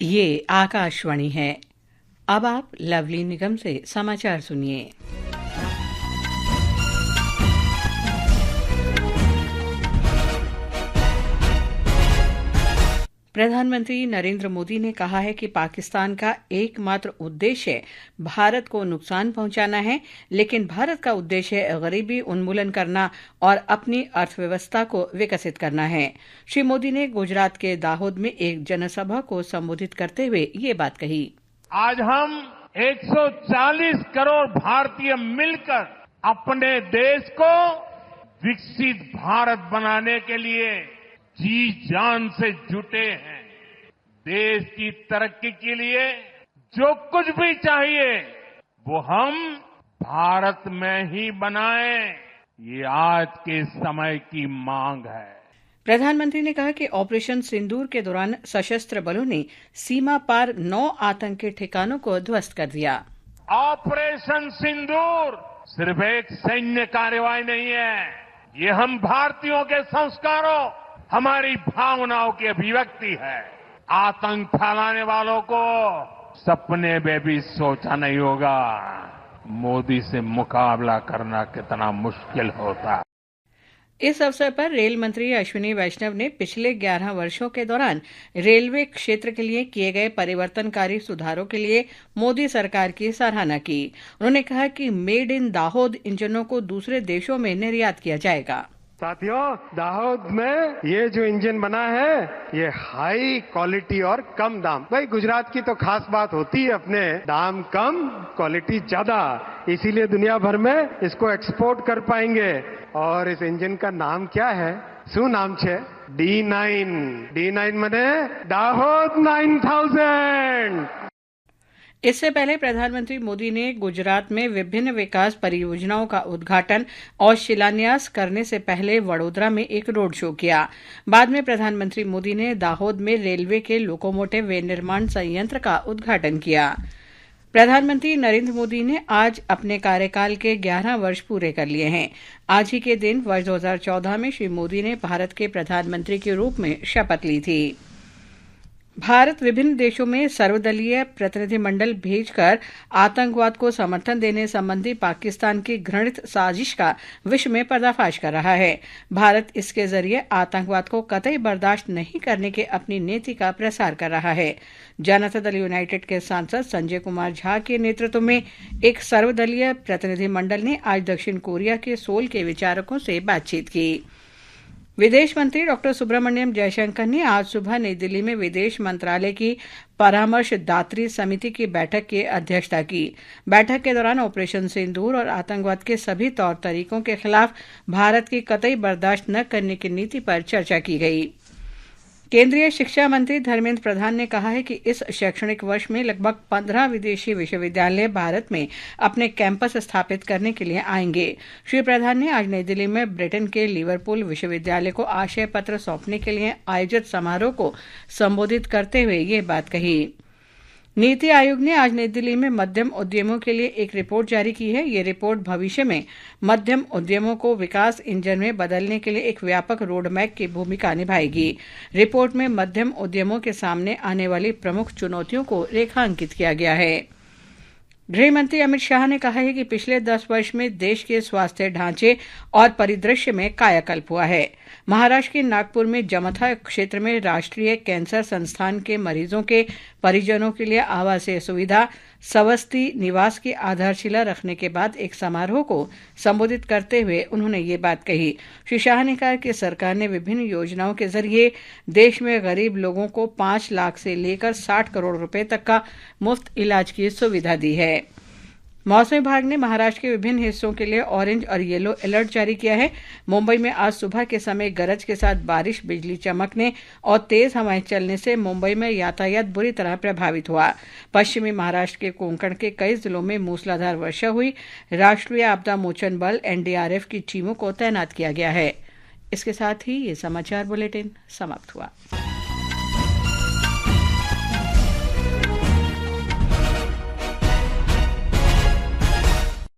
ये आकाशवाणी है। अब आप लवली निगम से समाचार सुनिए। प्रधानमंत्री नरेंद्र मोदी ने कहा है कि पाकिस्तान का एकमात्र उद्देश्य भारत को नुकसान पहुंचाना है, लेकिन भारत का उद्देश्य गरीबी उन्मूलन करना और अपनी अर्थव्यवस्था को विकसित करना है। श्री मोदी ने गुजरात के दाहोद में एक जनसभा को संबोधित करते हुए ये बात कही। आज हम 140 करोड़ भारतीय मिलकर अपने देश को विकसित भारत बनाने के लिए जी जान से जुटे हैं। देश की तरक्की के लिए जो कुछ भी चाहिए वो हम भारत में ही बनाएं, ये आज के समय की मांग है। प्रधानमंत्री ने कहा कि ऑपरेशन सिंदूर के दौरान सशस्त्र बलों ने सीमा पार 9 आतंकी ठिकानों को ध्वस्त कर दिया। ऑपरेशन सिंदूर सिर्फ एक सैन्य कार्रवाई नहीं है, ये हम भारतीयों के संस्कारों, हमारी भावनाओं की अभिव्यक्ति है। आतंक फैलाने वालों को सपने में भी सोचा नहीं होगा मोदी से मुकाबला करना कितना मुश्किल होता है। इस अवसर पर रेल मंत्री अश्विनी वैष्णव ने पिछले 11 वर्षों के दौरान रेलवे क्षेत्र के लिए किए गए परिवर्तनकारी सुधारों के लिए मोदी सरकार की सराहना की। उन्होंने कहा कि मेड इन दाहोद इंजनों को दूसरे देशों में निर्यात किया जाएगा। साथियों, दाहोद में ये जो इंजन बना है ये हाई क्वालिटी और कम दाम। भाई गुजरात की तो खास बात होती है अपने दाम कम क्वालिटी ज्यादा, इसीलिए दुनिया भर में इसको एक्सपोर्ट कर पाएंगे। और इस इंजन का नाम क्या है? શું નામ છે? D9 मने दाहोद 9000। इससे पहले प्रधानमंत्री मोदी ने गुजरात में विभिन्न विकास परियोजनाओं का उद्घाटन और शिलान्यास करने से पहले वडोदरा में एक रोड शो किया। बाद में प्रधानमंत्री मोदी ने दाहोद में रेलवे के लोकोमोटिव विनिर्माण संयंत्र का उद्घाटन किया। प्रधानमंत्री नरेंद्र मोदी ने आज अपने कार्यकाल के 11 वर्ष पूरे कर लिए हैं। आज ही के दिन वर्ष 2014 में श्री मोदी ने भारत के प्रधानमंत्री के रूप में शपथ ली थी। भारत विभिन्न देशों में सर्वदलीय प्रतिनिधिमंडल भेजकर आतंकवाद को समर्थन देने संबंधी पाकिस्तान की घृणित साजिश का विश्व में पर्दाफाश कर रहा है। भारत इसके जरिए आतंकवाद को कतई बर्दाश्त नहीं करने के अपनी नीति का प्रसार कर रहा है। जनता दल यूनाइटेड के सांसद संजय कुमार झा के नेतृत्व में एक सर्वदलीय प्रतिनिधिमंडल ने आज दक्षिण कोरिया के सोल के विचारकों से बातचीत की। विदेश मंत्री डॉक्टर सुब्रमण्यम जयशंकर ने आज सुबह नई दिल्ली में विदेश मंत्रालय की परामर्शदात्री समिति की बैठक की अध्यक्षता की। बैठक के दौरान ऑपरेशन सिंदूर और आतंकवाद के सभी तौर तरीकों के खिलाफ भारत की कतई बर्दाश्त न करने की नीति पर चर्चा की गई। केंद्रीय शिक्षा मंत्री धर्मेंद्र प्रधान ने कहा है कि इस शैक्षणिक वर्ष में लगभग 15 विदेशी विश्वविद्यालय भारत में अपने कैंपस स्थापित करने के लिए आएंगे। श्री प्रधान ने आज नई दिल्ली में ब्रिटेन के लिवरपूल विश्वविद्यालय को आशय पत्र सौंपने के लिए आयोजित समारोह को संबोधित करते हुए ये बात कही। नीति आयोग ने आज नई दिल्ली में मध्यम उद्यमों के लिए एक रिपोर्ट जारी की है। ये रिपोर्ट भविष्य में मध्यम उद्यमों को विकास इंजन में बदलने के लिए एक व्यापक रोडमैप की भूमिका निभाएगी। रिपोर्ट में मध्यम उद्यमों के सामने आने वाली प्रमुख चुनौतियों को रेखांकित किया गया है। गृह मंत्री अमित शाह ने कहा है कि पिछले 10 वर्ष में देश के स्वास्थ्य ढांचे और परिदृश्य में कायाकल्प हुआ है। महाराष्ट्र के नागपुर में जमथा क्षेत्र में राष्ट्रीय कैंसर संस्थान के मरीजों के परिजनों के लिए आवासीय सुविधा सवस्ती निवास की आधारशिला रखने के बाद एक समारोह को संबोधित करते हुए उन्होंने ये बात कही। श्री शाह ने कहा कि सरकार ने विभिन्न योजनाओं के जरिए देश में गरीब लोगों को 5 लाख से लेकर 60 करोड़ रुपए तक का मुफ्त इलाज की सुविधा दी है। मौसम विभाग ने महाराष्ट्र के विभिन्न हिस्सों के लिए ऑरेंज और येलो अलर्ट जारी किया है। मुंबई में आज सुबह के समय गरज के साथ बारिश, बिजली चमकने और तेज हवाएं चलने से मुंबई में यातायात बुरी तरह प्रभावित हुआ। पश्चिमी महाराष्ट्र के कोंकण के कई जिलों में मूसलाधार वर्षा हुई। राष्ट्रीय आपदा मोचन बल एनडीआरएफ की टीमों को तैनात किया गया है। इसके साथ ही ये समाचार बुलेटिन समाप्त हुआ।